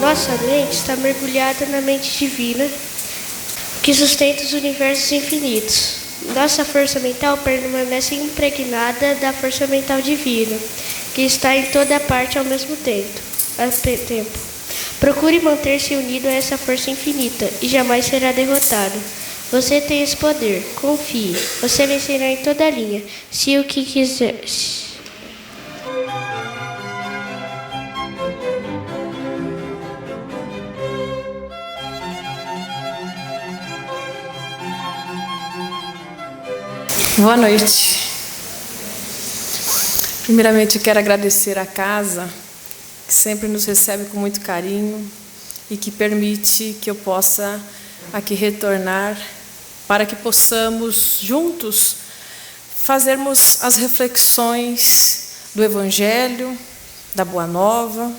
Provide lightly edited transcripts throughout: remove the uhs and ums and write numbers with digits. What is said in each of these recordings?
Nossa mente está mergulhada na mente divina que sustenta os universos infinitos. Nossa força mental permanece impregnada da força mental divina, que está em toda parte ao mesmo tempo. Procure manter-se unido a essa força infinita e jamais será derrotado. Você tem esse poder, confie. Você vencerá em toda a linha, se o que quiser. Boa noite. Primeiramente, eu quero agradecer à casa, que sempre nos recebe com muito carinho e que permite que eu possa aqui retornar para que possamos juntos fazermos as reflexões do Evangelho, da Boa Nova,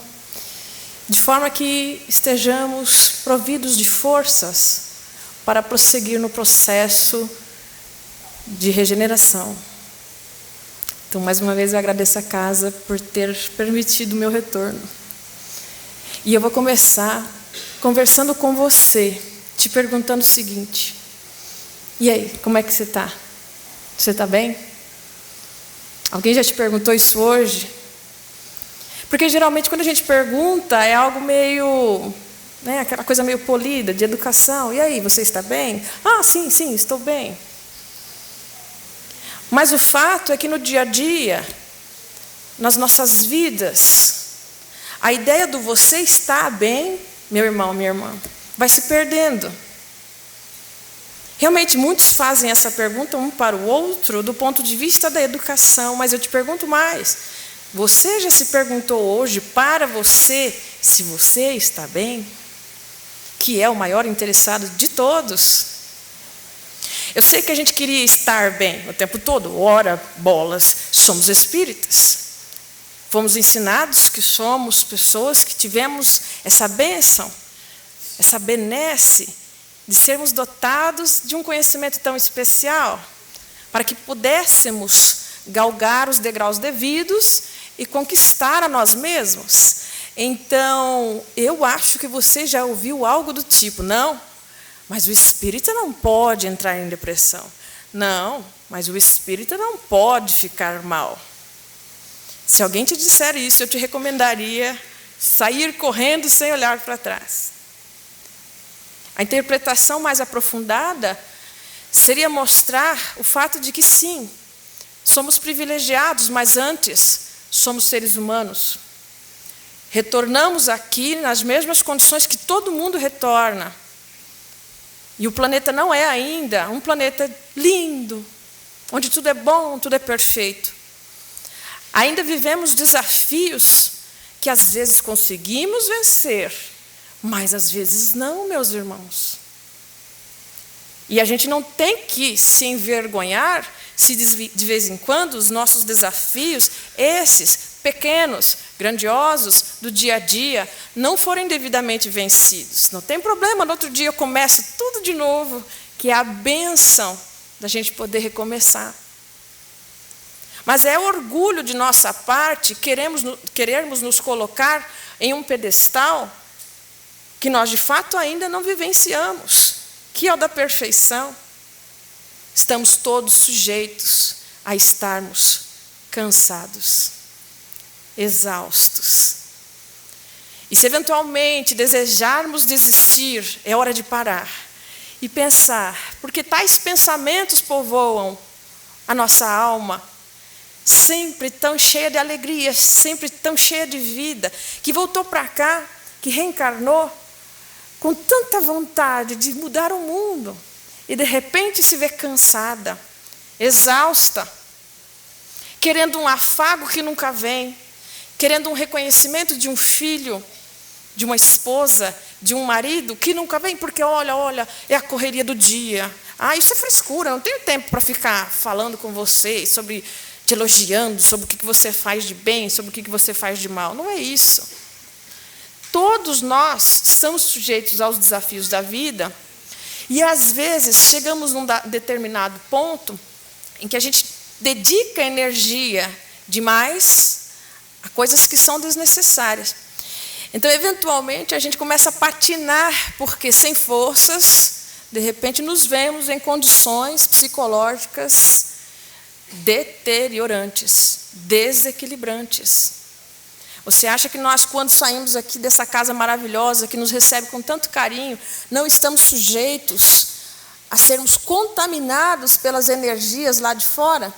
de forma que estejamos providos de forças para prosseguir no processo de regeneração. Então, mais uma vez, eu agradeço a casa por ter permitido o meu retorno. E eu vou começar conversando com você, te perguntando o seguinte: e aí, como é que você está? Você está bem? Alguém já te perguntou isso hoje? Porque geralmente quando a gente pergunta é algo meio, aquela coisa meio polida, de educação. E aí, você está bem? Ah, sim, estou bem. Mas o fato é que no dia a dia, nas nossas vidas, a ideia do você está bem, meu irmão, minha irmã, vai se perdendo. Realmente, muitos fazem essa pergunta um para o outro do ponto de vista da educação, mas eu te pergunto mais. Você já se perguntou hoje para você se você está bem? Que é o maior interessado de todos. Eu sei que a gente queria estar bem o tempo todo. Ora, bolas, somos espíritas. Fomos ensinados que somos pessoas que tivemos essa bênção, essa benesse de sermos dotados de um conhecimento tão especial, para que pudéssemos galgar os degraus devidos e conquistar a nós mesmos. Então, eu acho que você já ouviu algo do tipo: não, mas o espírita não pode entrar em depressão. Não, mas o espírita não pode ficar mal. Se alguém te disser isso, eu te recomendaria sair correndo sem olhar para trás. A interpretação mais aprofundada seria mostrar o fato de que sim, somos privilegiados, mas antes somos seres humanos. Retornamos aqui nas mesmas condições que todo mundo retorna. E o planeta não é ainda um planeta lindo, onde tudo é bom, tudo é perfeito. Ainda vivemos desafios que às vezes conseguimos vencer, mas às vezes não, meus irmãos. E a gente não tem que se envergonhar se de vez em quando os nossos desafios, esses pequenos, grandiosos, do dia a dia, não forem devidamente vencidos. Não tem problema, no outro dia eu começo tudo de novo, que é a bênção da gente poder recomeçar. Mas é orgulho de nossa parte querermos nos colocar em um pedestal que nós de fato ainda não vivenciamos, que é o da perfeição. Estamos todos sujeitos a estarmos cansados, exaustos. E se eventualmente desejarmos desistir, é hora de parar e pensar, porque tais pensamentos povoam a nossa alma, sempre tão cheia de alegria, sempre tão cheia de vida, que voltou para cá, que reencarnou, com tanta vontade de mudar o mundo, e de repente se vê cansada, exausta, querendo um afago que nunca vem, querendo um reconhecimento de um filho, de uma esposa, de um marido que nunca vem, porque olha, é a correria do dia. Ah, isso é frescura, não tenho tempo para ficar falando com você, te elogiando sobre o que você faz de bem, sobre o que você faz de mal. Não é isso. Todos nós estamos sujeitos aos desafios da vida e, às vezes, chegamos num determinado ponto em que a gente dedica energia demais a coisas que são desnecessárias. Então, eventualmente, a gente começa a patinar, porque sem forças, de repente, nos vemos em condições psicológicas deteriorantes, desequilibrantes. Você acha que nós, quando saímos aqui dessa casa maravilhosa, que nos recebe com tanto carinho, não estamos sujeitos a sermos contaminados pelas energias lá de fora?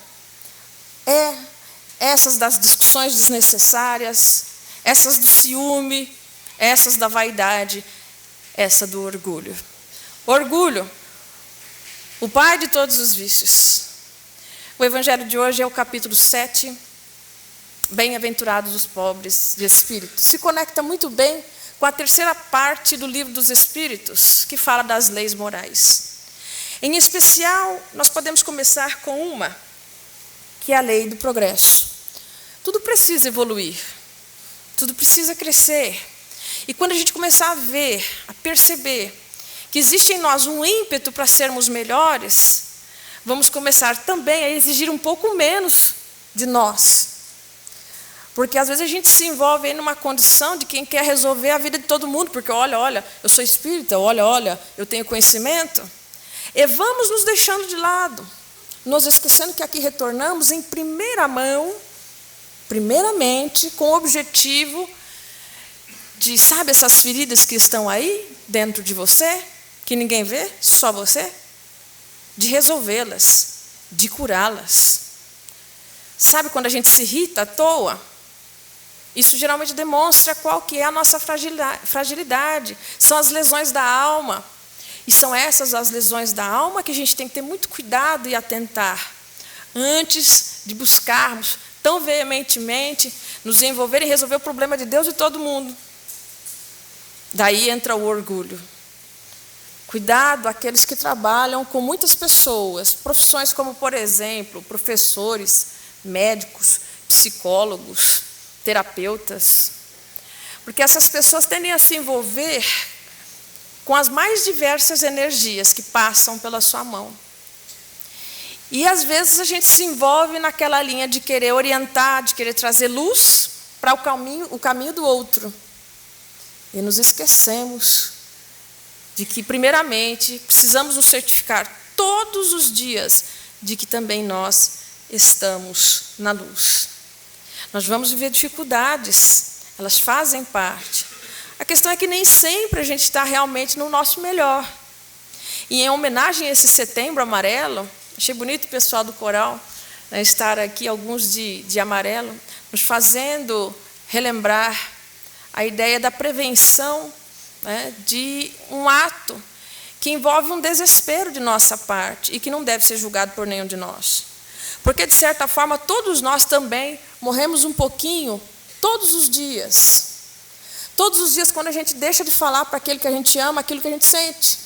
Essas das discussões desnecessárias, essas do ciúme, essas da vaidade, essa do orgulho. Orgulho, o pai de todos os vícios. O evangelho de hoje é o capítulo 7, Bem-aventurados os pobres de espírito. Se conecta muito bem com a terceira parte do livro dos Espíritos, que fala das leis morais. Em especial, nós podemos começar com uma, que é a lei do progresso. Tudo precisa evoluir, tudo precisa crescer. E quando a gente começar a ver, a perceber que existe em nós um ímpeto para sermos melhores, vamos começar também a exigir um pouco menos de nós. Porque às vezes a gente se envolve aí numa condição de quem quer resolver a vida de todo mundo, porque olha, eu sou espírita, olha, eu tenho conhecimento. E vamos nos deixando de lado, nos esquecendo que aqui retornamos em primeira mão, primeiramente, com o objetivo de, sabe, essas feridas que estão aí dentro de você, que ninguém vê, só você, de resolvê-las, de curá-las. Sabe quando a gente se irrita à toa? Isso geralmente demonstra qual que é a nossa fragilidade. São as lesões da alma. E são essas as lesões da alma que a gente tem que ter muito cuidado e atentar, antes de buscarmos tão veementemente nos envolver em resolver o problema de Deus e todo mundo. Daí entra o orgulho. Cuidado aqueles que trabalham com muitas pessoas, profissões como, por exemplo, professores, médicos, psicólogos, terapeutas, porque essas pessoas tendem a se envolver com as mais diversas energias que passam pela sua mão. E às vezes a gente se envolve naquela linha de querer orientar, de querer trazer luz para o caminho do outro. E nos esquecemos de que, primeiramente, precisamos nos certificar todos os dias de que também nós estamos na luz. Nós vamos viver dificuldades, elas fazem parte. A questão é que nem sempre a gente está realmente no nosso melhor. E em homenagem a esse setembro amarelo, achei bonito o pessoal do coral, né, estar aqui, alguns de amarelo, nos fazendo relembrar a ideia da prevenção, né, de um ato que envolve um desespero de nossa parte e que não deve ser julgado por nenhum de nós. Porque, de certa forma, todos nós também morremos um pouquinho todos os dias. Todos os dias, quando a gente deixa de falar para aquele que a gente ama, aquilo que a gente sente.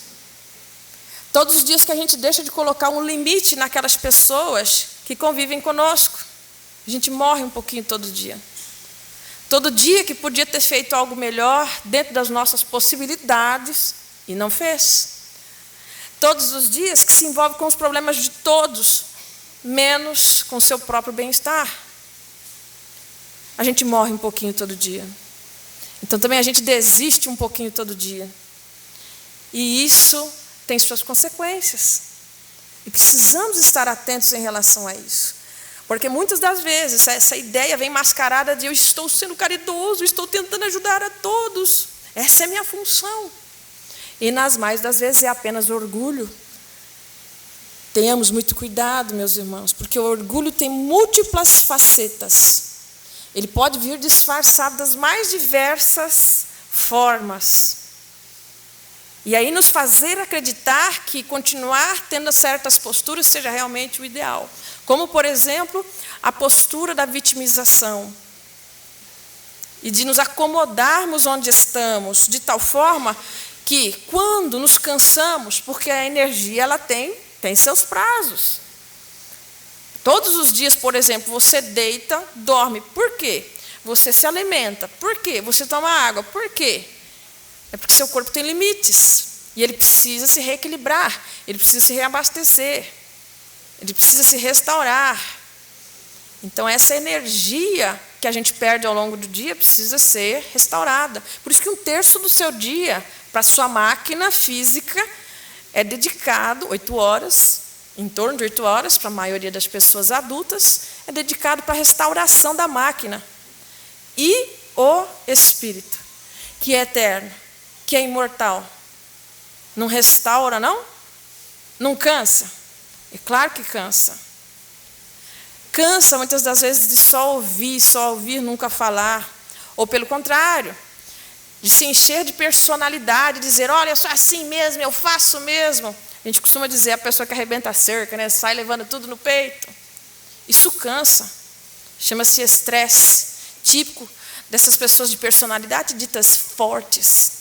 Todos os dias que a gente deixa de colocar um limite naquelas pessoas que convivem conosco. A gente morre um pouquinho todo dia. Todo dia que podia ter feito algo melhor dentro das nossas possibilidades e não fez. Todos os dias que se envolve com os problemas de todos, menos com o seu próprio bem-estar. A gente morre um pouquinho todo dia. Então também a gente desiste um pouquinho todo dia. E isso tem suas consequências. E precisamos estar atentos em relação a isso. Porque muitas das vezes essa ideia vem mascarada de eu estou sendo caridoso, estou tentando ajudar a todos. Essa é a minha função. E nas mais das vezes é apenas orgulho. Tenhamos muito cuidado, meus irmãos, porque o orgulho tem múltiplas facetas. Ele pode vir disfarçado das mais diversas formas. E aí nos fazer acreditar que continuar tendo certas posturas seja realmente o ideal. Como, por exemplo, a postura da vitimização. E de nos acomodarmos onde estamos, de tal forma que, quando nos cansamos, porque a energia ela tem seus prazos. Todos os dias, por exemplo, você deita, dorme. Por quê? Você se alimenta. Por quê? Você toma água. Por quê? É porque seu corpo tem limites. E ele precisa se reequilibrar. Ele precisa se reabastecer. Ele precisa se restaurar. Então, essa energia que a gente perde ao longo do dia precisa ser restaurada. Por isso que 1/3 do seu dia, para a sua máquina física, é dedicado 8 horas, em torno de 8 horas, para a maioria das pessoas adultas, é dedicado para a restauração da máquina. E o Espírito, que é eterno, que é imortal, não restaura, não? Não cansa? É claro que cansa. Cansa muitas das vezes de só ouvir, nunca falar. Ou pelo contrário, de se encher de personalidade, dizer, olha, eu sou assim mesmo, eu faço mesmo. A gente costuma dizer a pessoa que arrebenta a cerca, né? Sai levando tudo no peito. Isso cansa. Chama-se estresse, típico dessas pessoas de personalidade ditas fortes,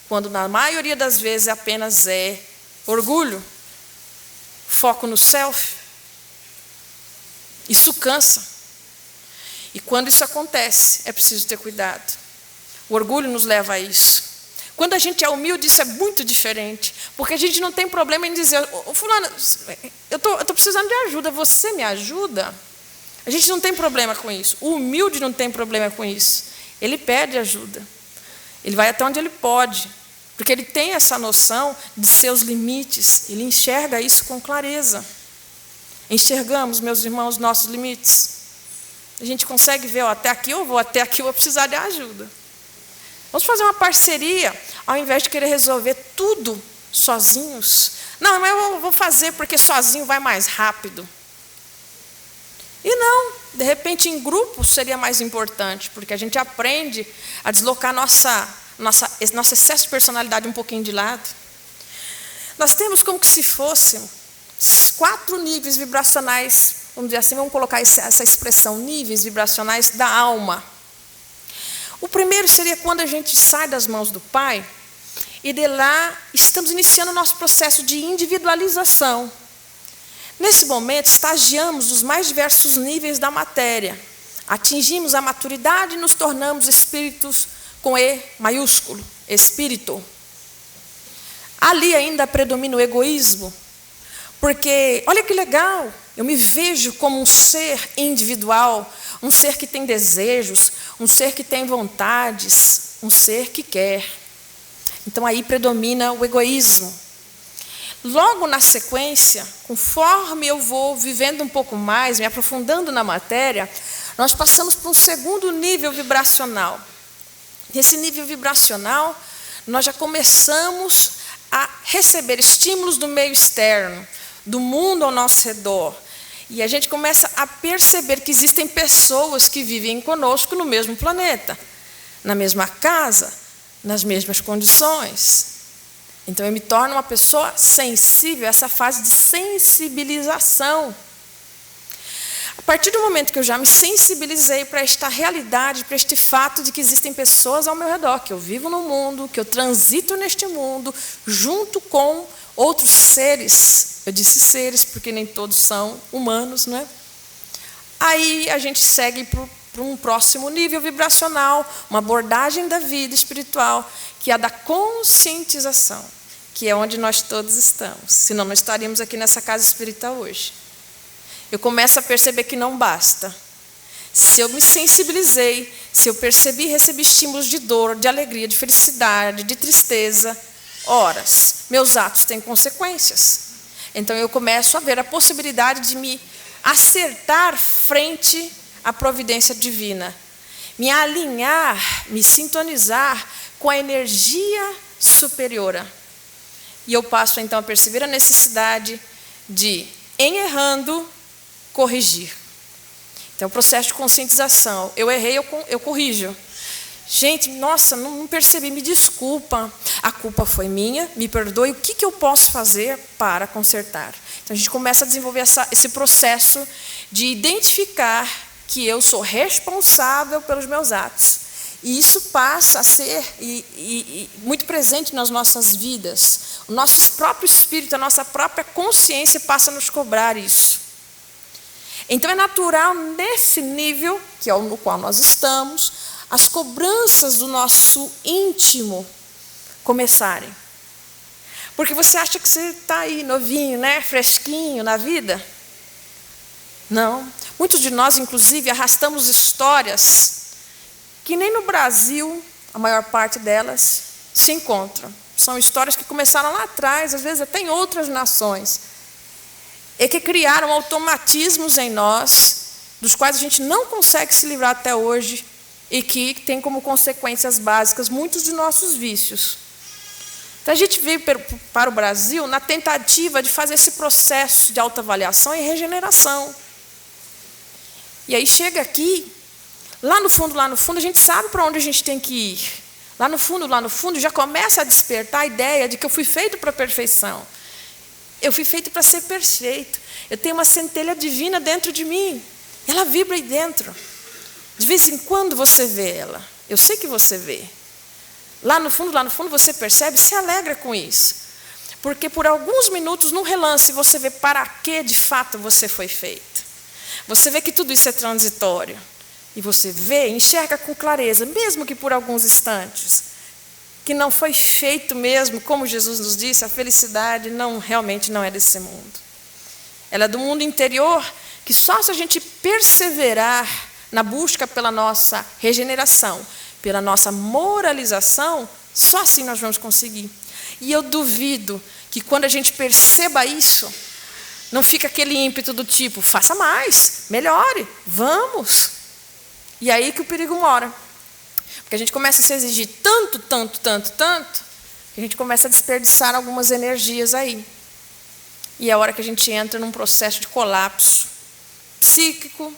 quando na maioria das vezes apenas é orgulho, foco no self. Isso cansa. E quando isso acontece, é preciso ter cuidado. O orgulho nos leva a isso. Quando a gente é humilde, isso é muito diferente. Porque a gente não tem problema em dizer, fulano, eu estou precisando de ajuda, você me ajuda? A gente não tem problema com isso. O humilde não tem problema com isso. Ele pede ajuda. Ele vai até onde ele pode. Porque ele tem essa noção de seus limites. Ele enxerga isso com clareza. Enxergamos, meus irmãos, nossos limites. A gente consegue ver, até aqui eu vou precisar de ajuda. Vamos fazer uma parceria, ao invés de querer resolver tudo sozinhos. Não, mas eu vou fazer porque sozinho vai mais rápido. E não, de repente em grupo seria mais importante, porque a gente aprende a deslocar nosso excesso de personalidade um pouquinho de lado. Nós temos como que se fossem 4 níveis vibracionais, vamos dizer assim, vamos colocar essa expressão, níveis vibracionais da alma. O primeiro seria quando a gente sai das mãos do Pai, e de lá estamos iniciando o nosso processo de individualização. Nesse momento, estagiamos os mais diversos níveis da matéria. Atingimos a maturidade e nos tornamos espíritos com E maiúsculo, espírito. Ali ainda predomina o egoísmo, porque, olha que legal, eu me vejo como um ser individual, um ser que tem desejos, um ser que tem vontades, um ser que quer. Então aí predomina o egoísmo. Logo na sequência, conforme eu vou vivendo um pouco mais, me aprofundando na matéria, nós passamos para um segundo nível vibracional. Nesse nível vibracional, nós já começamos a receber estímulos do meio externo, do mundo ao nosso redor. E a gente começa a perceber que existem pessoas que vivem conosco no mesmo planeta, na mesma casa, nas mesmas condições. Então, eu me torno uma pessoa sensível, essa fase de sensibilização. A partir do momento que eu já me sensibilizei para esta realidade, para este fato de que existem pessoas ao meu redor, que eu vivo no mundo, que eu transito neste mundo, junto com outros seres. Eu disse seres, porque nem todos são humanos, né? Aí a gente segue para um próximo nível vibracional, uma abordagem da vida espiritual, que é a da conscientização, que é onde nós todos estamos. Senão não estaríamos aqui nessa casa espírita hoje. Eu começo a perceber que não basta. Se eu me sensibilizei, se eu percebi e recebi estímulos de dor, de alegria, de felicidade, de tristeza, horas, meus atos têm consequências. Então eu começo a ver a possibilidade de me acertar frente à providência divina, me alinhar, me sintonizar com a energia superior. E eu passo então a perceber a necessidade de, em errando, corrigir. Então, o processo de conscientização. Eu errei, eu corrijo. Gente, nossa, não percebi, me desculpa. A culpa foi minha, me perdoe. O que eu posso fazer para consertar? Então, a gente começa a desenvolver esse processo de identificar que eu sou responsável pelos meus atos. E isso passa a ser muito presente nas nossas vidas. O nosso próprio espírito, a nossa própria consciência passa a nos cobrar isso. Então é natural, nesse nível, que é no qual nós estamos, as cobranças do nosso íntimo começarem. Porque você acha que você está aí novinho, né? Fresquinho na vida. Não. Muitos de nós, inclusive, arrastamos histórias que nem no Brasil, a maior parte delas, se encontram. São histórias que começaram lá atrás, às vezes até em outras nações, e que criaram automatismos em nós, dos quais a gente não consegue se livrar até hoje, e que tem como consequências básicas muitos de nossos vícios. Então, a gente veio para o Brasil na tentativa de fazer esse processo de autoavaliação e regeneração. E aí chega aqui, lá no fundo, a gente sabe para onde a gente tem que ir. Lá no fundo, já começa a despertar a ideia de que eu fui feito para a perfeição. Eu fui feito para ser perfeito. Eu tenho uma centelha divina dentro de mim. Ela vibra aí dentro. De vez em quando você vê ela. Eu sei que você vê. Lá no fundo você percebe, se alegra com isso. Porque por alguns minutos, num relance, você vê para que de fato você foi feito. Você vê que tudo isso é transitório. E você vê, enxerga com clareza, mesmo que por alguns instantes, que não foi feito mesmo, como Jesus nos disse, a felicidade realmente não é desse mundo. Ela é do mundo interior, que só se a gente perseverar na busca pela nossa regeneração, pela nossa moralização, só assim nós vamos conseguir. E eu duvido que quando a gente perceba isso, não fica aquele ímpeto do tipo, faça mais, melhore, vamos. E aí que o perigo mora. Porque a gente começa a se exigir tanto, que a gente começa a desperdiçar algumas energias aí. E é a hora que a gente entra num processo de colapso psíquico,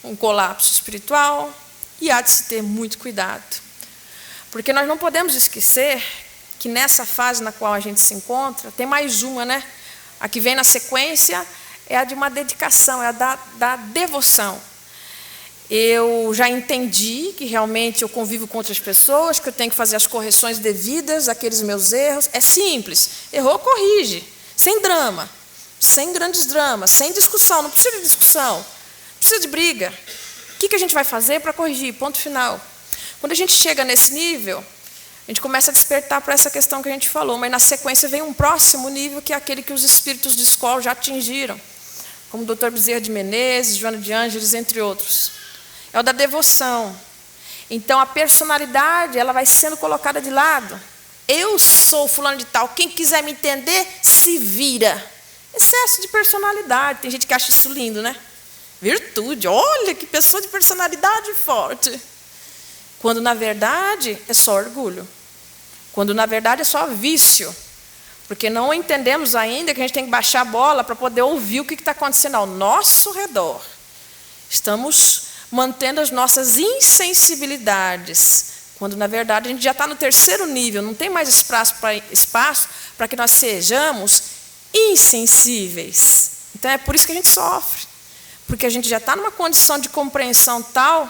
um colapso espiritual, e há de se ter muito cuidado. Porque nós não podemos esquecer que nessa fase na qual a gente se encontra, tem mais uma, né? A que vem na sequência é a de uma dedicação, é a da devoção. Eu já entendi que realmente eu convivo com outras pessoas, que eu tenho que fazer as correções devidas àqueles meus erros. É simples. Errou, corrige. Sem drama. Sem grandes dramas. Sem discussão. Não precisa de discussão. Não precisa de briga. O que a gente vai fazer para corrigir? Ponto final. Quando a gente chega nesse nível, a gente começa a despertar para essa questão que a gente falou. Mas na sequência vem um próximo nível, que é aquele que os espíritos de escola já atingiram. Como o Dr. Bezerra de Menezes, Joana de Ângeles, entre outros. É o da devoção. Então, a personalidade ela vai sendo colocada de lado. Eu sou fulano de tal. Quem quiser me entender, se vira. Excesso de personalidade. Tem gente que acha isso lindo, né? Virtude. Olha, que pessoa de personalidade forte. Quando, na verdade, é só orgulho. Quando, na verdade, é só vício. Porque não entendemos ainda que a gente tem que baixar a bola para poder ouvir o que está acontecendo ao nosso redor. Estamos mantendo as nossas insensibilidades, quando, na verdade, a gente já está no terceiro nível, não tem mais espaço para que nós sejamos insensíveis. Então, é por isso que a gente sofre, porque a gente já está numa condição de compreensão tal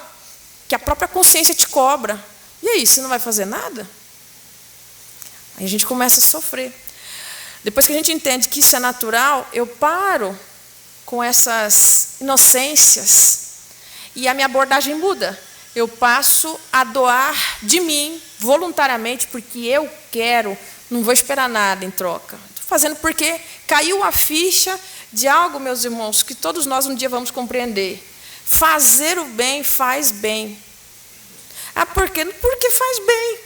que a própria consciência te cobra. E aí, você não vai fazer nada? Aí a gente começa a sofrer. Depois que a gente entende que isso é natural, eu paro com essas inocências, e a minha abordagem muda. Eu passo a doar de mim, voluntariamente, porque eu quero, não vou esperar nada em troca. Estou fazendo porque caiu a ficha de algo, meus irmãos, que todos nós um dia vamos compreender. Fazer o bem faz bem. Por quê? Porque faz bem.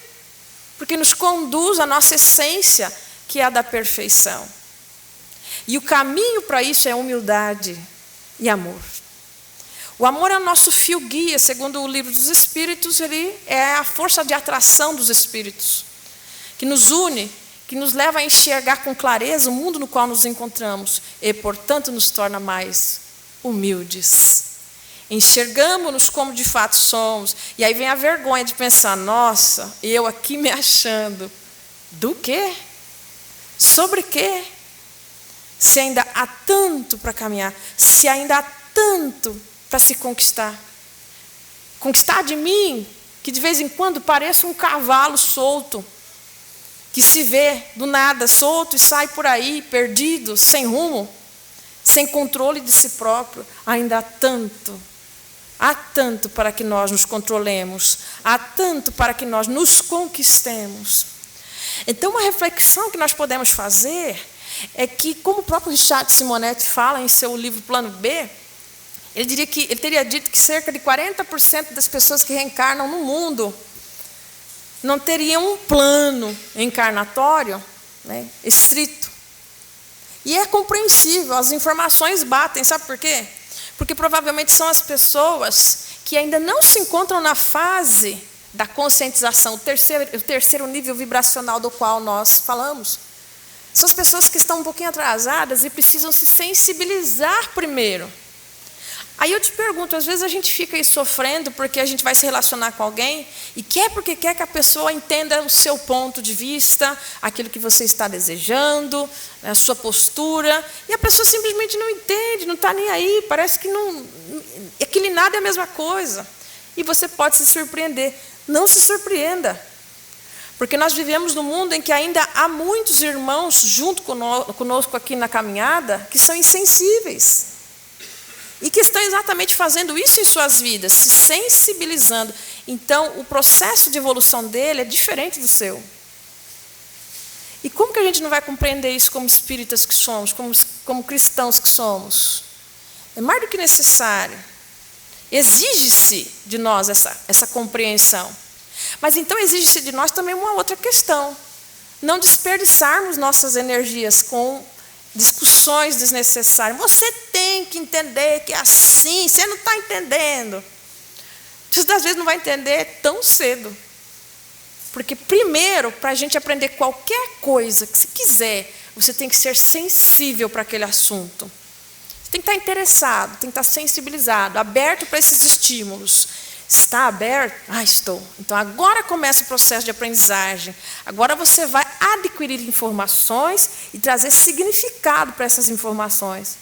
Porque nos conduz à nossa essência, que é a da perfeição. E o caminho para isso é humildade e amor. O amor é o nosso fio guia, segundo o livro dos Espíritos, ele é a força de atração dos Espíritos, que nos une, que nos leva a enxergar com clareza o mundo no qual nos encontramos e, portanto, nos torna mais humildes. Enxergamos-nos como de fato somos, e aí vem a vergonha de pensar, nossa, eu aqui me achando. Do quê? Sobre quê? Se ainda há tanto para caminhar, se ainda há tanto para se conquistar. Conquistar de mim, que de vez em quando pareça um cavalo solto, que se vê do nada solto e sai por aí, perdido, sem rumo, sem controle de si próprio. Ainda há tanto para que nós nos controlemos, há tanto para que nós nos conquistemos. Então, uma reflexão que nós podemos fazer é que, como o próprio Richard Simonetti fala em seu livro Plano B, Ele teria dito que cerca de 40% das pessoas que reencarnam no mundo não teriam um plano encarnatório, né, estrito. E é compreensível, as informações batem, sabe por quê? Porque provavelmente são as pessoas que ainda não se encontram na fase da conscientização, o terceiro nível vibracional do qual nós falamos. São as pessoas que estão um pouquinho atrasadas e precisam se sensibilizar primeiro. Aí eu te pergunto, às vezes a gente fica aí sofrendo porque a gente vai se relacionar com alguém e porque quer que a pessoa entenda o seu ponto de vista, aquilo que você está desejando, a sua postura, e a pessoa simplesmente não entende, não está nem aí, parece que aquele nada é a mesma coisa. E você pode se surpreender. Não se surpreenda, porque nós vivemos num mundo em que ainda há muitos irmãos junto conosco aqui na caminhada que são insensíveis. E que estão exatamente fazendo isso em suas vidas, se sensibilizando. Então, o processo de evolução dele é diferente do seu. E como que a gente não vai compreender isso como espíritas que somos, como cristãos que somos? É mais do que necessário. Exige-se de nós essa compreensão. Mas então exige-se de nós também uma outra questão. Não desperdiçarmos nossas energias com discussões desnecessárias. Você tem que entender que é assim, você não está entendendo. Você às vezes não vai entender tão cedo. Porque primeiro, para a gente aprender qualquer coisa que se quiser, você tem que ser sensível para aquele assunto. Você tem que estar interessado, tem que estar sensibilizado, aberto para esses estímulos. Está aberto? Ah, estou. Então agora começa o processo de aprendizagem. Agora você vai adquirir informações e trazer significado para essas informações.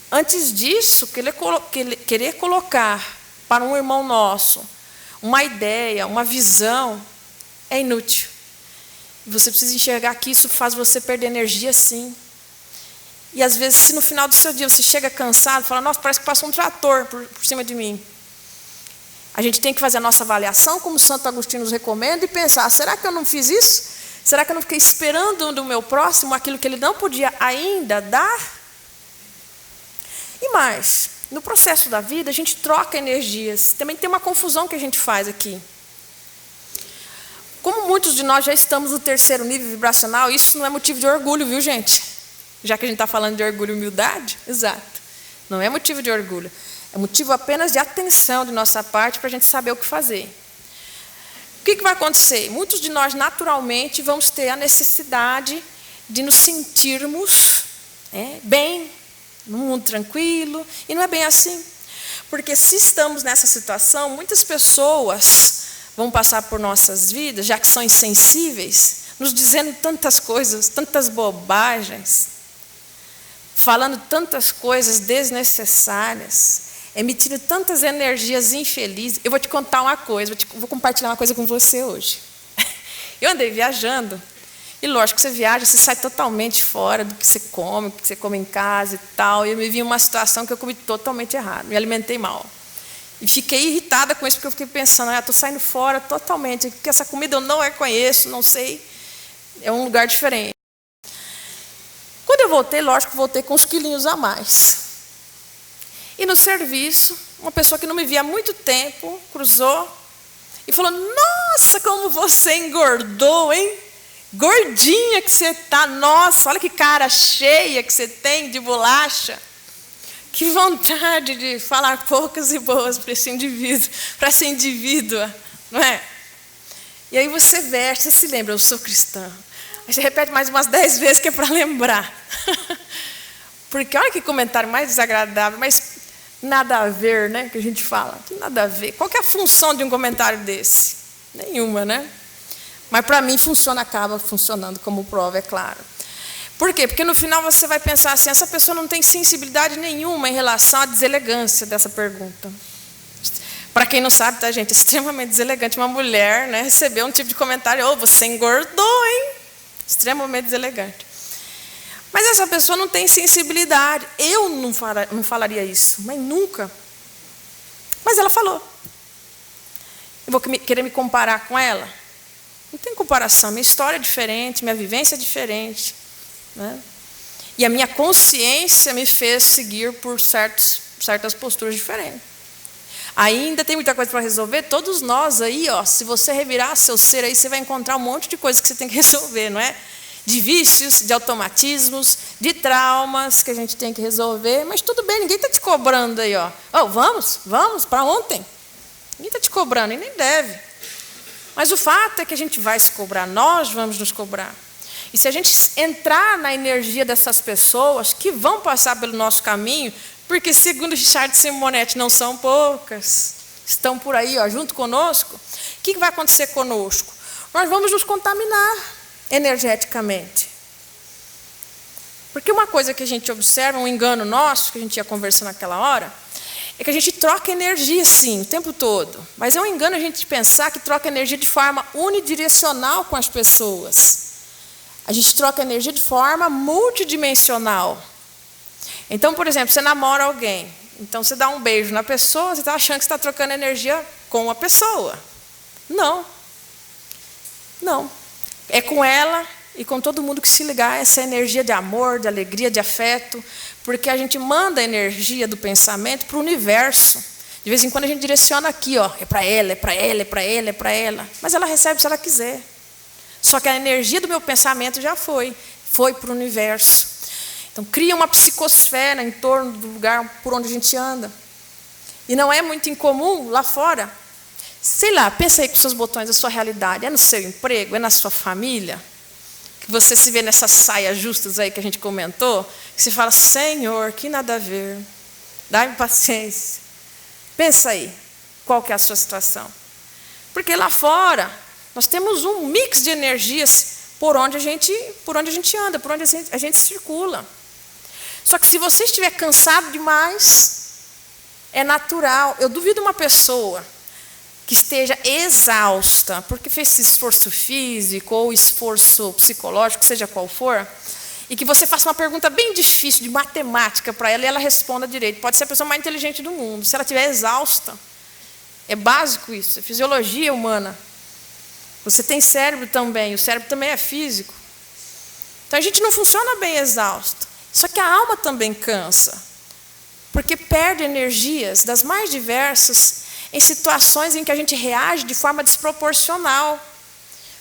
Antes disso, querer colocar para um irmão nosso uma ideia, uma visão, é inútil. Você precisa enxergar que isso faz você perder energia, sim. E às vezes, se no final do seu dia você chega cansado, fala, nossa, parece que passou um trator por cima de mim. A gente tem que fazer a nossa avaliação, como Santo Agostinho nos recomenda, e pensar, será que eu não fiz isso? Será que eu não fiquei esperando do meu próximo aquilo que ele não podia ainda dar? E mais, no processo da vida, a gente troca energias. Também tem uma confusão que a gente faz aqui. Como muitos de nós já estamos no terceiro nível vibracional, isso não é motivo de orgulho, viu, gente? Já que a gente está falando de orgulho e humildade, exato. Não é motivo de orgulho. É motivo apenas de atenção de nossa parte para a gente saber o que fazer. O que vai acontecer? Muitos de nós, naturalmente, vamos ter a necessidade de nos sentirmos bem, num mundo tranquilo. E não é bem assim. Porque se estamos nessa situação, muitas pessoas vão passar por nossas vidas, já que são insensíveis, nos dizendo tantas coisas, tantas bobagens, falando tantas coisas desnecessárias, emitindo tantas energias infelizes. Eu vou te contar uma coisa, vou compartilhar uma coisa com você hoje. Eu andei viajando, e lógico que você viaja, você sai totalmente fora do que você come em casa e tal, e eu me vi em uma situação que eu comi totalmente errado, me alimentei mal. E fiquei irritada com isso, porque eu fiquei pensando, estou saindo fora totalmente, porque essa comida eu não conheço, não sei, é um lugar diferente. Quando eu voltei, lógico, voltei com uns quilinhos a mais. E no serviço, uma pessoa que não me via há muito tempo, cruzou e falou, nossa, como você engordou, hein? Gordinha que você está, nossa, olha que cara cheia que você tem de bolacha. Que vontade de falar poucas e boas para esse indivíduo, para essa indivídua, não é? E aí você veste, você se lembra, eu sou cristã. Aí você repete mais umas 10 vezes que é para lembrar. Porque olha que comentário mais desagradável, mas nada a ver, né? Que a gente fala, nada a ver. Qual que é a função de um comentário desse? Nenhuma, né? Mas para mim acaba funcionando como prova, é claro. Por quê? Porque no final você vai pensar assim, essa pessoa não tem sensibilidade nenhuma em relação à deselegância dessa pergunta. Para quem não sabe, tá, gente? É extremamente deselegante uma mulher, né, receber um tipo de comentário, você engordou, hein? Extremamente deselegante. Mas essa pessoa não tem sensibilidade. Eu não falaria isso, mas nunca. Mas ela falou. Eu vou querer me comparar com ela? Não tem comparação. Minha história é diferente, minha vivência é diferente. Né? E a minha consciência me fez seguir por certos certas posturas diferentes. Ainda tem muita coisa para resolver. Todos nós aí, ó, se você revirar seu ser aí, você vai encontrar um monte de coisas que você tem que resolver, não é? De vícios, de automatismos, de traumas que a gente tem que resolver. Mas tudo bem, ninguém está te cobrando aí, ó. Oh, vamos, para ontem. Ninguém está te cobrando, e nem deve. Mas o fato é que a gente vai se cobrar, nós vamos nos cobrar. E se a gente entrar na energia dessas pessoas que vão passar pelo nosso caminho, porque segundo Richard Simonetti não são poucas, estão por aí, ó, junto conosco, o que vai acontecer conosco? Nós vamos nos contaminar energeticamente. Porque uma coisa que a gente observa, um engano nosso, que a gente ia conversando naquela hora, é que a gente troca energia, sim, o tempo todo. Mas é um engano a gente pensar que troca energia de forma unidirecional com as pessoas. A gente troca energia de forma multidimensional. Então, por exemplo, você namora alguém. Então, você dá um beijo na pessoa, você está achando que você está trocando energia com a pessoa. Não. Não. É com ela e com todo mundo que se ligar a essa energia de amor, de alegria, de afeto, porque a gente manda a energia do pensamento para o universo. De vez em quando a gente direciona aqui, ó, é para ela, é para ela, é para ela, é para ela. Mas ela recebe se ela quiser. Só que a energia do meu pensamento já foi para o universo. Então, cria uma psicosfera em torno do lugar por onde a gente anda. E não é muito incomum lá fora. Sei lá, pensa aí com os seus botões da sua realidade. É no seu emprego? É na sua família? Que você se vê nessas saias justas aí que a gente comentou, que você fala, Senhor, que nada a ver. Dá-me paciência. Pensa aí, qual que é a sua situação? Porque lá fora, nós temos um mix de energias por onde a gente anda, por onde a gente circula. Só que se você estiver cansado demais, é natural. Eu duvido uma pessoa que esteja exausta, porque fez esse esforço físico ou esforço psicológico, seja qual for, e que você faça uma pergunta bem difícil de matemática para ela e ela responda direito. Pode ser a pessoa mais inteligente do mundo. Se ela estiver exausta, é básico isso, é fisiologia humana. Você tem cérebro também, o cérebro também é físico. Então a gente não funciona bem exausto. Só que a alma também cansa, porque perde energias das mais diversas em situações em que a gente reage de forma desproporcional.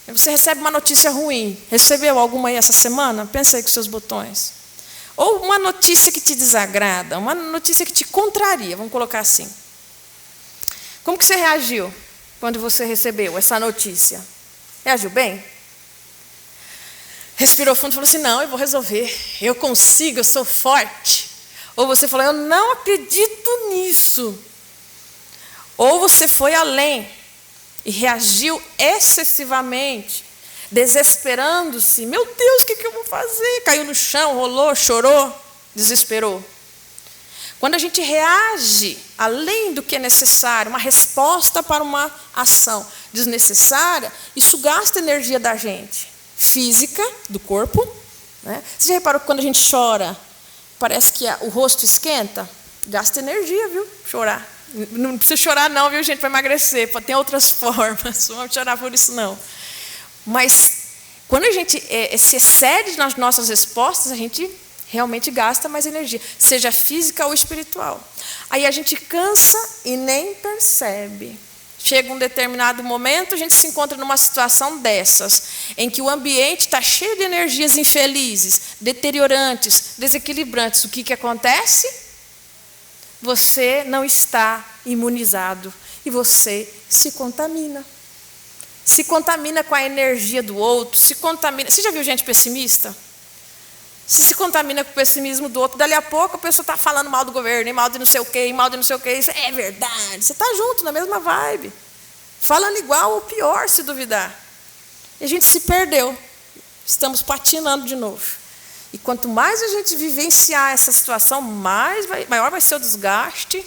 Você recebe uma notícia ruim. Recebeu alguma aí essa semana? Pensa aí com seus botões. Ou uma notícia que te desagrada, uma notícia que te contraria, vamos colocar assim. Como que você reagiu quando você recebeu essa notícia? Reagiu bem? Respirou fundo e falou assim, não, eu vou resolver, eu consigo, eu sou forte. Ou você falou, eu não acredito nisso. Ou você foi além e reagiu excessivamente, desesperando-se. Meu Deus, o que eu vou fazer? Caiu no chão, rolou, chorou, desesperou. Quando a gente reage além do que é necessário, uma resposta para uma ação desnecessária, isso gasta energia da gente. Física, do corpo. Né? Você já reparou que quando a gente chora, parece que o rosto esquenta? Gasta energia, viu? Chorar. Não precisa chorar não, viu, gente, para emagrecer. Tem outras formas, não vamos chorar por isso não. Mas, quando a gente se excede nas nossas respostas, a gente realmente gasta mais energia, seja física ou espiritual. Aí a gente cansa e nem percebe. Chega um determinado momento, a gente se encontra numa situação dessas, em que o ambiente está cheio de energias infelizes, deteriorantes, desequilibrantes. O que acontece? Você não está imunizado e você se contamina. Se contamina com a energia do outro, se contamina. Você já viu gente pessimista? Se contamina com o pessimismo do outro, dali a pouco a pessoa está falando mal do governo, mal de não sei o quê, mal de não sei o quê. Isso é verdade. Você está junto, na mesma vibe. Falando igual ou pior, se duvidar. E a gente se perdeu. Estamos patinando de novo. E quanto mais a gente vivenciar essa situação, maior vai ser o desgaste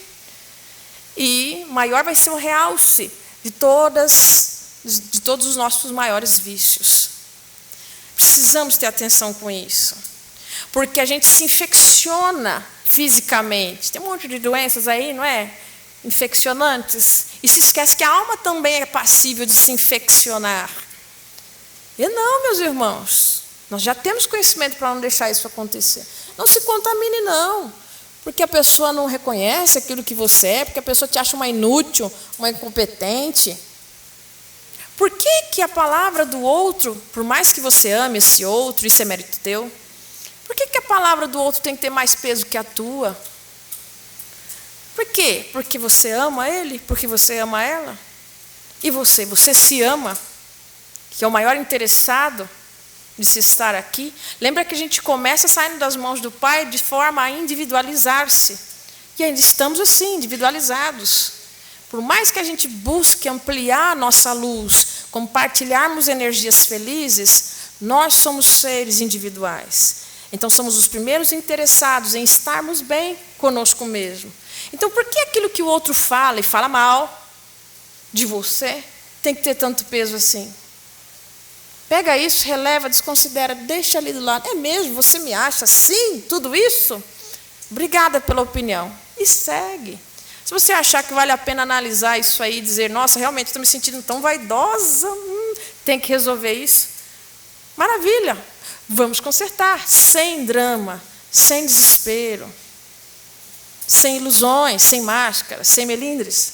e maior vai ser o realce de todos os nossos maiores vícios. Precisamos ter atenção com isso. Porque a gente se infecciona fisicamente. Tem um monte de doenças aí, não é? Infeccionantes. E se esquece que a alma também é passível de se infeccionar. E não, meus irmãos. Nós já temos conhecimento para não deixar isso acontecer. Não se contamine, não. porque a pessoa não reconhece aquilo que você é, porque a pessoa te acha uma inútil, uma incompetente. Por que a palavra do outro, por mais que você ame esse outro, isso é mérito teu, por que a palavra do outro tem que ter mais peso que a tua? Por quê? Porque você ama ele? Porque você ama ela? E você se ama, que é o maior interessado de se estar aqui. Lembra que a gente começa saindo das mãos do Pai de forma a individualizar-se. E ainda estamos assim, individualizados. Por mais que a gente busque ampliar a nossa luz, compartilharmos energias felizes, nós somos seres individuais. Então somos os primeiros interessados em estarmos bem conosco mesmo. Então por que aquilo que o outro fala e fala mal de você tem que ter tanto peso assim? Pega isso, releva, desconsidera, deixa ali do lado. É mesmo? Você me acha assim? Tudo isso? Obrigada pela opinião. E segue. Se você achar que vale a pena analisar isso aí e dizer, nossa, realmente estou me sentindo tão vaidosa, tem que resolver isso. Maravilha. Vamos consertar, sem drama, sem desespero, sem ilusões, sem máscaras, sem melindres.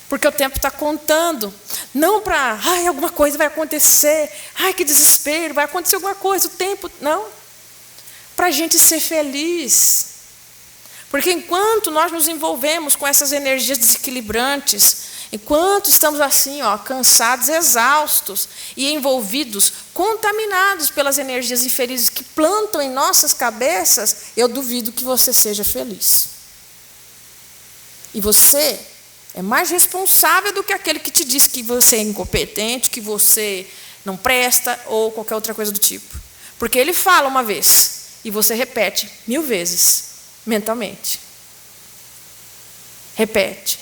Porque o tempo está contando. Não para, alguma coisa vai acontecer. Que desespero, vai acontecer alguma coisa. O tempo, não. Para a gente ser feliz. Porque enquanto nós nos envolvemos com essas energias desequilibrantes, enquanto estamos assim, cansados, exaustos e envolvidos, contaminados pelas energias infelizes que plantam em nossas cabeças, eu duvido que você seja feliz. E você é mais responsável do que aquele que te diz que você é incompetente, que você não presta ou qualquer outra coisa do tipo. Porque ele fala uma vez e você repete 1000 vezes mentalmente. Repete.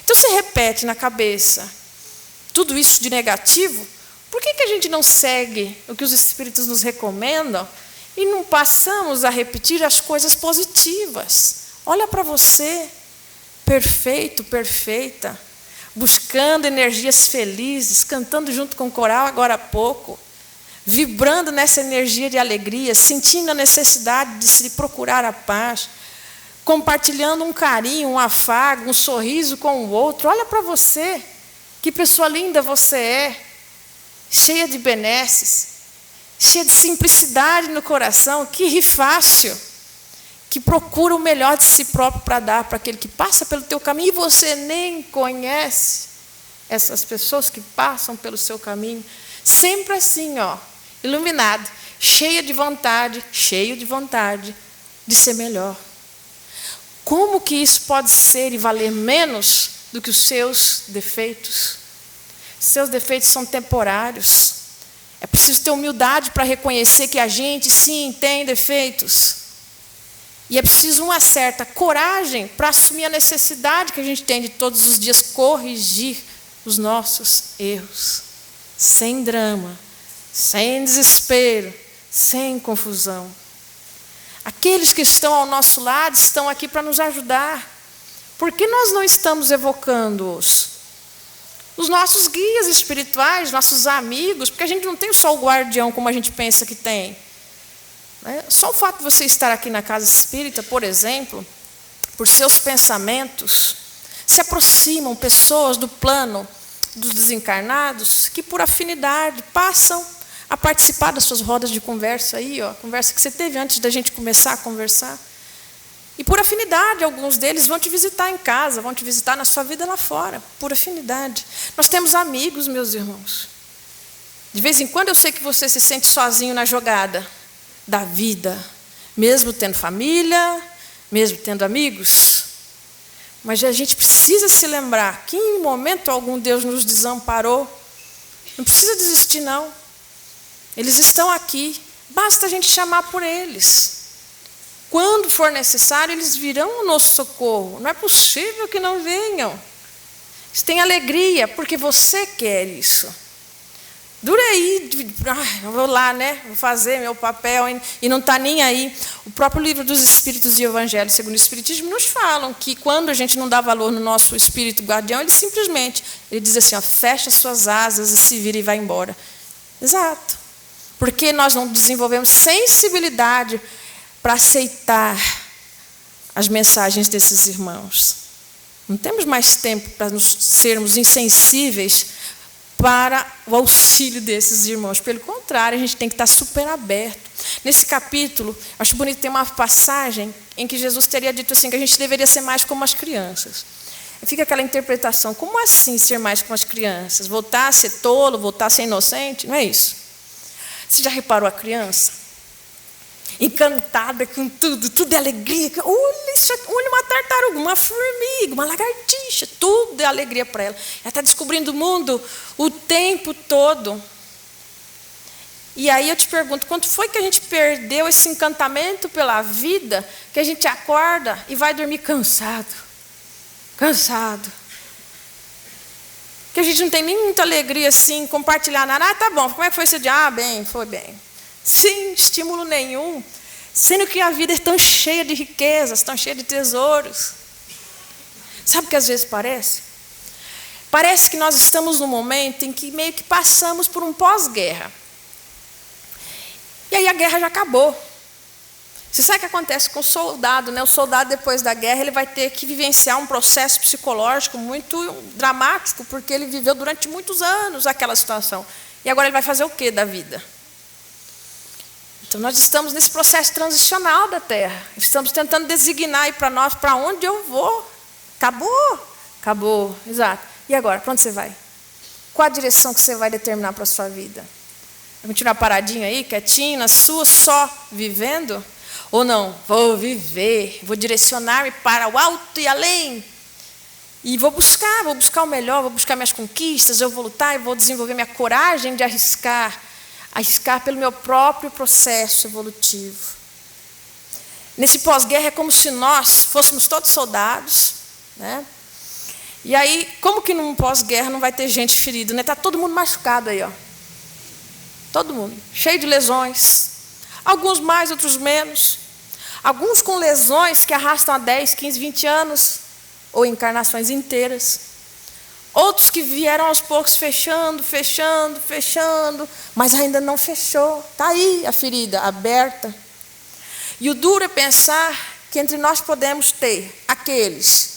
Então você repete na cabeça tudo isso de negativo. Por que a gente não segue o que os espíritos nos recomendam e não passamos a repetir as coisas positivas? Olha para você. Perfeito, perfeita, buscando energias felizes, cantando junto com o coral agora há pouco, vibrando nessa energia de alegria, sentindo a necessidade de se procurar a paz, compartilhando um carinho, um afago, um sorriso com o outro. Olha para você, que pessoa linda você é, cheia de benesses, cheia de simplicidade no coração, que ri fácil, que procura o melhor de si próprio para dar para aquele que passa pelo teu caminho, e você nem conhece essas pessoas que passam pelo seu caminho, sempre assim, iluminado, cheio de vontade de ser melhor. Como que isso pode ser e valer menos do que os seus defeitos? Seus defeitos são temporários. É preciso ter humildade para reconhecer que a gente, sim, tem defeitos. E é preciso uma certa coragem para assumir a necessidade que a gente tem de todos os dias corrigir os nossos erros. Sem drama, sem desespero, sem confusão. Aqueles que estão ao nosso lado estão aqui para nos ajudar. Por que nós não estamos evocando-os? Os nossos guias espirituais, nossos amigos, porque a gente não tem só o guardião como a gente pensa que tem. Só o fato de você estar aqui na casa espírita, por exemplo, por seus pensamentos, se aproximam pessoas do plano dos desencarnados que, por afinidade, passam a participar das suas rodas de conversa aí, conversa que você teve antes da gente começar a conversar. E por afinidade, alguns deles vão te visitar em casa, vão te visitar na sua vida lá fora, por afinidade. Nós temos amigos, meus irmãos. De vez em quando eu sei que você se sente sozinho na jogada da vida, mesmo tendo família, mesmo tendo amigos. Mas a gente precisa se lembrar que em momento algum Deus nos desamparou. Não precisa desistir, não. Eles estão aqui, basta a gente chamar por eles. Quando for necessário, eles virão ao nosso socorro. Não é possível que não venham. Eles têm alegria, porque você quer isso. Dura aí, eu vou lá, vou fazer meu papel, e não está nem aí. O próprio livro dos Espíritos e Evangelho, segundo o Espiritismo, nos falam que quando a gente não dá valor no nosso espírito guardião, ele diz assim, fecha suas asas e se vira e vai embora. Exato. Porque nós não desenvolvemos sensibilidade para aceitar as mensagens desses irmãos. Não temos mais tempo para sermos insensíveis para o auxílio desses irmãos. Pelo contrário, a gente tem que estar super aberto. Nesse capítulo, acho bonito, tem uma passagem em que Jesus teria dito assim, que a gente deveria ser mais como as crianças. E fica aquela interpretação, como assim ser mais como as crianças? Voltar a ser tolo, voltar a ser inocente? Não é isso. Você já reparou a criança? Encantada com tudo, tudo é alegria. Olha uma tartaruga, uma formiga, uma lagartixa, tudo é alegria para ela. Ela está descobrindo o mundo o tempo todo. E aí eu te pergunto, quando foi que a gente perdeu esse encantamento pela vida, que a gente acorda e vai dormir cansado? Cansado. Que a gente não tem nem muita alegria assim, compartilhar nada. Ah, tá bom, como é que foi esse dia? Ah, bem, foi bem. Sem estímulo nenhum, sendo que a vida é tão cheia de riquezas, tão cheia de tesouros. Sabe o que às vezes parece? Parece que nós estamos num momento em que meio que passamos por um pós-guerra. E aí a guerra já acabou. Você sabe o que acontece com o soldado, né? O soldado, depois da guerra, ele vai ter que vivenciar um processo psicológico muito dramático, porque ele viveu durante muitos anos aquela situação. E agora ele vai fazer o quê da vida? Então, nós estamos nesse processo transicional da Terra. Estamos tentando designar aí para nós, para onde eu vou. Acabou? Acabou, exato. E agora, para onde você vai? Qual a direção que você vai determinar para a sua vida? Vai continuar paradinho aí, quietinho, na sua, só vivendo? Ou não? Vou viver, vou direcionar-me para o alto e além. E vou buscar o melhor, vou buscar minhas conquistas, eu vou lutar, eu vou desenvolver minha coragem de arriscar pelo meu próprio processo evolutivo. Nesse pós-guerra é como se nós fôssemos todos soldados, né? E aí, como que num pós-guerra não vai ter gente ferida, né? Está todo mundo machucado aí, ó. Todo mundo, cheio de lesões. Alguns mais, outros menos. Alguns com lesões que arrastam há 10, 15, 20 anos, ou encarnações inteiras. Outros que vieram aos poucos fechando, mas ainda não fechou. Está aí a ferida aberta. E o duro é pensar que entre nós podemos ter aqueles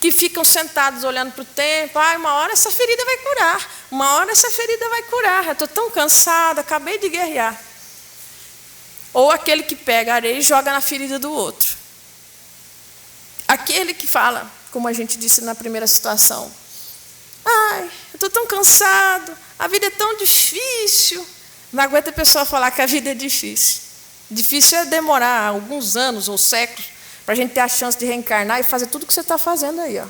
que ficam sentados olhando para o tempo. Ah, uma hora essa ferida vai curar. Uma hora essa ferida vai curar. Eu estou tão cansada, acabei de guerrear. Ou aquele que pega a areia e joga na ferida do outro. Aquele que fala, como a gente disse na primeira situação, ai, eu estou tão cansado, a vida é tão difícil. Não aguenta a pessoa falar que a vida é difícil. Difícil é demorar alguns anos ou séculos para a gente ter a chance de reencarnar e fazer tudo o que você está fazendo aí. Ó.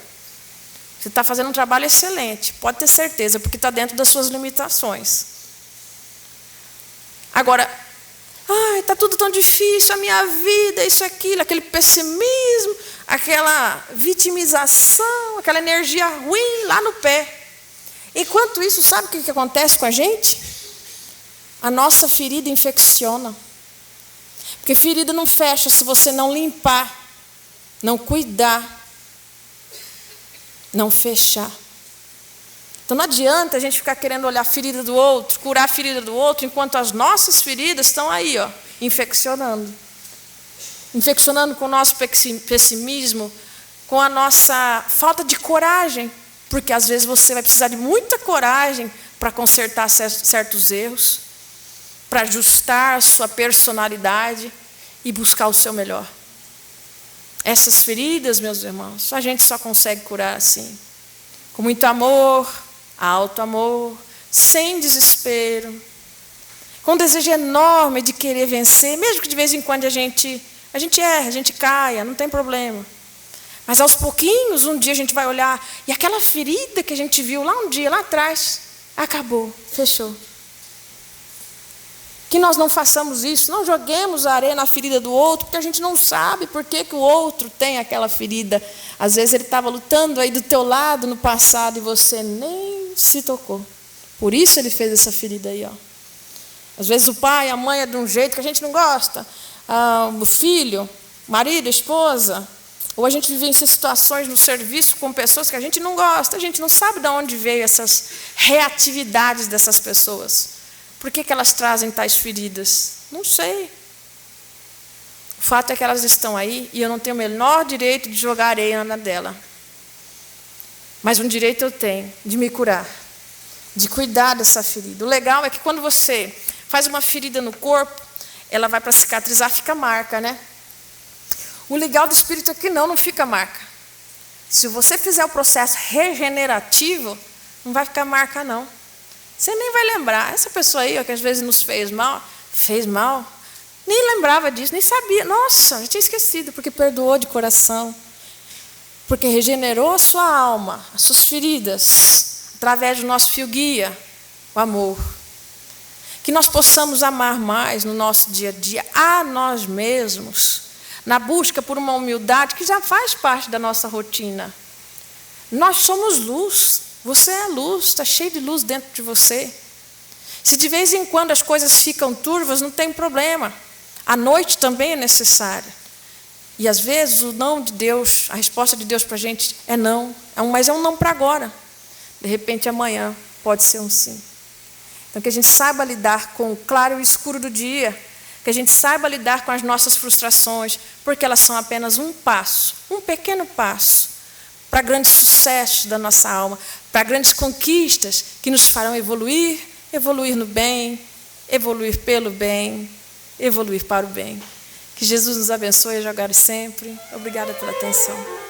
Você está fazendo um trabalho excelente, pode ter certeza, porque está dentro das suas limitações. Agora, ai, está tudo tão difícil, a minha vida, isso, aquilo, aquele pessimismo, aquela vitimização, aquela energia ruim lá no pé. Enquanto isso, sabe o que acontece com a gente? A nossa ferida infecciona. Porque ferida não fecha se você não limpar, não cuidar, não fechar. Então não adianta a gente ficar querendo olhar a ferida do outro, curar a ferida do outro, enquanto as nossas feridas estão aí, ó, infeccionando. Infeccionando com o nosso pessimismo, com a nossa falta de coragem, porque às vezes você vai precisar de muita coragem para consertar certos erros, para ajustar a sua personalidade e buscar o seu melhor. Essas feridas, meus irmãos, a gente só consegue curar assim, com muito amor, alto amor, sem desespero, com um desejo enorme de querer vencer, mesmo que de vez em quando a gente erra, a gente caia, não tem problema. Mas aos pouquinhos, um dia a gente vai olhar, e aquela ferida que a gente viu lá um dia, lá atrás, acabou, fechou. Que nós não façamos isso, não joguemos a areia na ferida do outro, porque a gente não sabe por que o outro tem aquela ferida. Às vezes ele estava lutando aí do teu lado no passado e você nem se tocou. Por isso ele fez essa ferida aí. Ó. Às vezes o pai, a mãe é de um jeito que a gente não gosta. O filho, marido, esposa. Ou a gente vivencia situações no serviço com pessoas que a gente não gosta. A gente não sabe de onde veio essas reatividades dessas pessoas. Por que elas trazem tais feridas? Não sei. O fato é que elas estão aí e eu não tenho o menor direito de jogar areia na dela. Mas um direito eu tenho de me curar, de cuidar dessa ferida. O legal é que quando você faz uma ferida no corpo, ela vai para cicatrizar, fica marca, né? O legal do espírito é que não fica marca. Se você fizer o processo regenerativo, não vai ficar marca, não. Você nem vai lembrar. Essa pessoa aí, ó, que às vezes nos fez mal, nem lembrava disso, nem sabia. Nossa, já tinha esquecido, porque perdoou de coração. Porque regenerou a sua alma, as suas feridas, através do nosso fio guia, o amor. Que nós possamos amar mais no nosso dia a dia, a nós mesmos, na busca por uma humildade que já faz parte da nossa rotina. Nós somos luz, você é luz, está cheio de luz dentro de você. Se de vez em quando as coisas ficam turvas, não tem problema. A noite também é necessária. E às vezes o não de Deus, a resposta de Deus para a gente é não, mas é um não para agora. De repente amanhã pode ser um sim. Então que a gente saiba lidar com o claro e o escuro do dia, que a gente saiba lidar com as nossas frustrações, porque elas são apenas um passo, um pequeno passo, para grandes sucessos da nossa alma, para grandes conquistas que nos farão evoluir, evoluir no bem, evoluir pelo bem, evoluir para o bem. Que Jesus nos abençoe agora e sempre. Obrigada pela atenção.